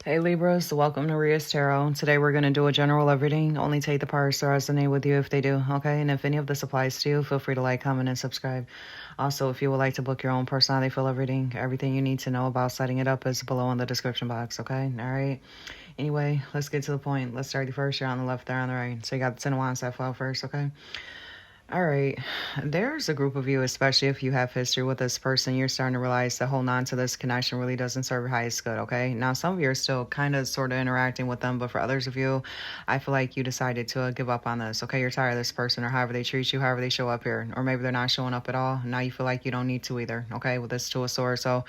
Hey Libras, welcome to Ria's Tarot. Today we're going to do a general love reading. Only take the parts that resonate with you if they do, okay? And if any of this applies to you, feel free to like, comment, and subscribe. Also, if you would like to book your own personality for love reading, everything you need to know about setting it up is below in the description box, okay? All right. Anyway, let's get to the point. Let's start you first. You're on the left, they're on the right. So you got the Ten of Wands that fell first, okay? All right. There's a group of you, especially if you have history with this person, you're starting to realize that holding on to this connection really doesn't serve your highest good, okay? Now, some of you are still kind of sort of interacting with them, but for others of you, I feel like you decided to give up on this, okay? You're tired of this person or however they treat you, however they show up here. Or maybe they're not showing up at all. Now you feel like you don't need to either, okay? With this Two of Swords. So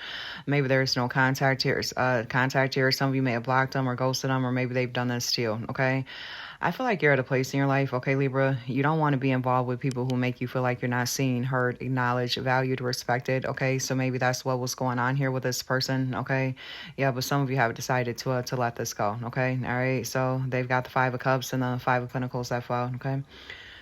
maybe there's no contact here. Some of you may have blocked them or ghosted them, or maybe they've done this to you, okay? I feel like you're at a place in your life, okay, Libra, you don't want to be involved with people who make you feel like you're not seen, heard, acknowledged, valued, respected, okay? So maybe that's what was going on here with this person, okay? Yeah, but some of you have decided to let this go, okay? All right, so they've got the Five of Cups and the Five of Pentacles that fall, okay?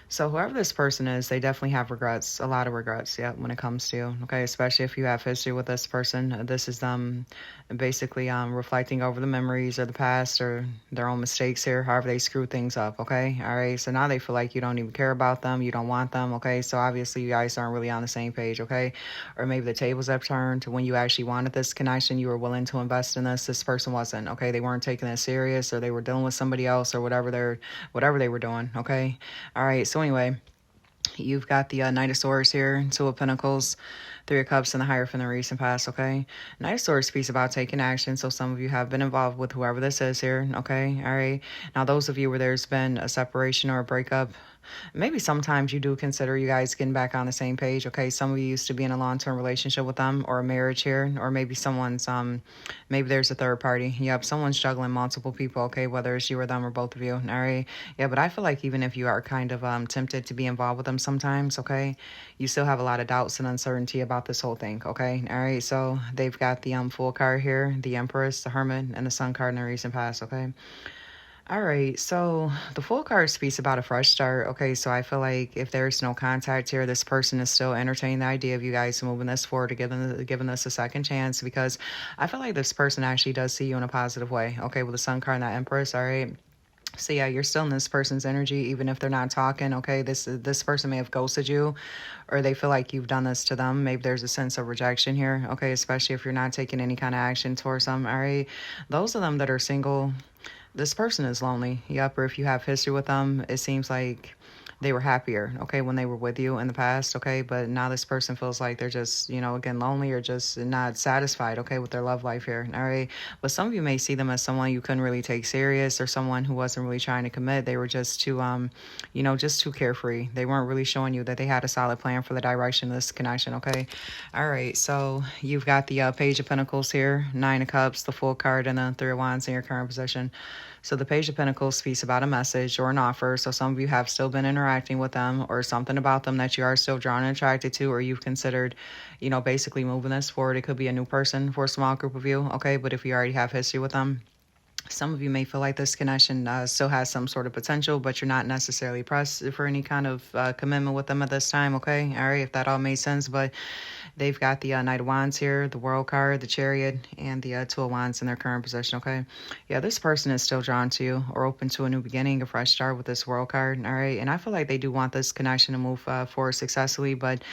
So whoever this person is, they definitely have regrets, a lot of regrets, yeah, when it comes to you, okay? Especially if you have history with this person. This is them basically reflecting over the memories of the past or their own mistakes here, however they screw things up, okay? All right, so now they feel like you don't even care about them, you don't want them, okay? So obviously you guys aren't really on the same page, okay? Or maybe the tables have turned when you actually wanted this connection, you were willing to invest in this person wasn't, okay? They weren't taking it serious, or they were dealing with somebody else, or whatever they were doing, okay? All right, so anyway, you've got the Knight of Swords here, Two of Pentacles, Three of Cups, and the Hierophant in the recent past, okay? Knight of Swords speaks about taking action, so some of you have been involved with whoever this is here, okay? All right. Now, those of you where there's been a separation or a breakup, maybe sometimes you do consider you guys getting back on the same page, okay? Some of you used to be in a long-term relationship with them or a marriage here, or maybe maybe there's a third party. Yep, someone's juggling multiple people, okay? Whether it's you or them or both of you, all right? Yeah, but I feel like even if you are kind of tempted to be involved with them sometimes, okay, you still have a lot of doubts and uncertainty about this whole thing, okay? All right, so they've got the Fool card here, the Empress, the Hermit, and the Sun card in the recent past, okay? All right, so the Fool card speaks about a fresh start. Okay, so I feel like if there's no contact here, this person is still entertaining the idea of you guys moving this forward, to giving this a second chance, because I feel like this person actually does see you in a positive way. Okay, with the Sun card and that Empress, all right. So yeah, you're still in this person's energy, even if they're not talking. Okay, this person may have ghosted you, or they feel like you've done this to them. Maybe there's a sense of rejection here. Okay, especially if you're not taking any kind of action towards them. All right, those of them that are single, this person is lonely. Yep, or if you have history with them, it seems like they were happier, okay, when they were with you in the past, okay, but now this person feels like they're just, again, lonely or just not satisfied, okay, with their love life here, all right? But some of you may see them as someone you couldn't really take serious, or someone who wasn't really trying to commit. They were just just too carefree. They weren't really showing you that they had a solid plan for the direction of this connection, okay? All right, so you've got the Page of Pentacles here, Nine of Cups, the Fool card, and the Three of Wands in your current position. So the Page of Pentacles speaks about a message or an offer. So some of you have still been interacting with them, or something about them that you are still drawn and attracted to, or you've considered, basically moving this forward. It could be a new person for a small group of you, okay? But if you already have history with them, some of you may feel like this connection still has some sort of potential, but you're not necessarily pressed for any kind of commitment with them at this time, okay? All right, if that all made sense. But they've got the Knight of Wands here, the World card, the Chariot, and the Two of Wands in their current position, okay? Yeah, this person is still drawn to you or open to a new beginning, a fresh start with this World card, all right? And I feel like they do want this connection to move forward successfully, but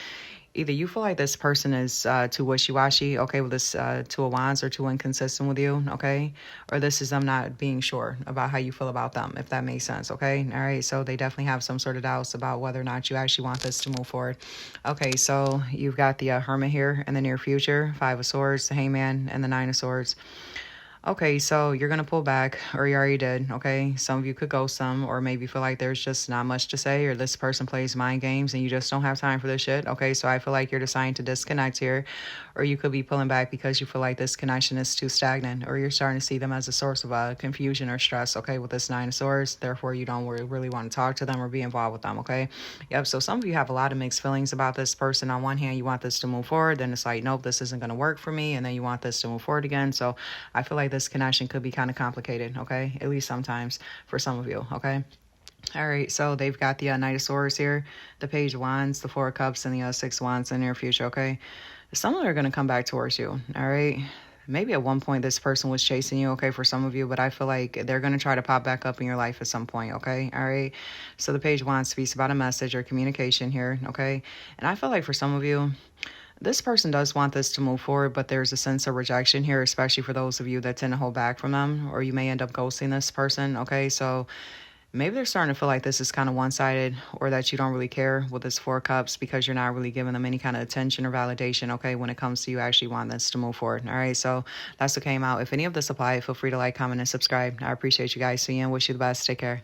either you feel like this person is too wishy-washy, okay, with this Two of Wands, or too inconsistent with you, okay? Or this is them not being sure about how you feel about them, if that makes sense, okay? All right, so they definitely have some sort of doubts about whether or not you actually want this to move forward. Okay, so you've got the Hermit here in the near future, Five of Swords, the Hangman, and the Nine of Swords. Okay, so you're going to pull back, or you already did, okay? Some of you could ghost some, or maybe feel like there's just not much to say, or this person plays mind games and you just don't have time for this shit, okay? So I feel like you're deciding to disconnect here, or you could be pulling back because you feel like this connection is too stagnant, or you're starting to see them as a source of confusion or stress, okay, with this Nine of Swords. Therefore, you don't really want to talk to them or be involved with them, okay? Yep, so some of you have a lot of mixed feelings about this person. On one hand, you want this to move forward, then it's like, nope, this isn't going to work for me, and then you want this to move forward again. So I feel like this connection could be kind of complicated, okay? At least sometimes for some of you, okay? All right, so they've got the Knight of Swords here, the Page of Wands, the Four of Cups, and the Six of Wands in the near future, okay? Some of them are going to come back towards you, all right? maybe at one point this person was chasing you, okay, for some of you, but I feel like they're going to try to pop back up in your life at some point, okay? All right. So the page one speaks about a message or communication here, okay? And I feel like for some of you, this person does want this to move forward, but there's a sense of rejection here, especially for those of you that tend to hold back from them, or you may end up ghosting this person, okay? So maybe they're starting to feel like this is kind of one-sided, or that you don't really care with this Four Cups because you're not really giving them any kind of attention or validation, okay, when it comes to you actually wanting this to move forward. All right, so that's what came out. If any of this apply, feel free to like, comment, and subscribe. I appreciate you guys. See you and wish you the best. Take care.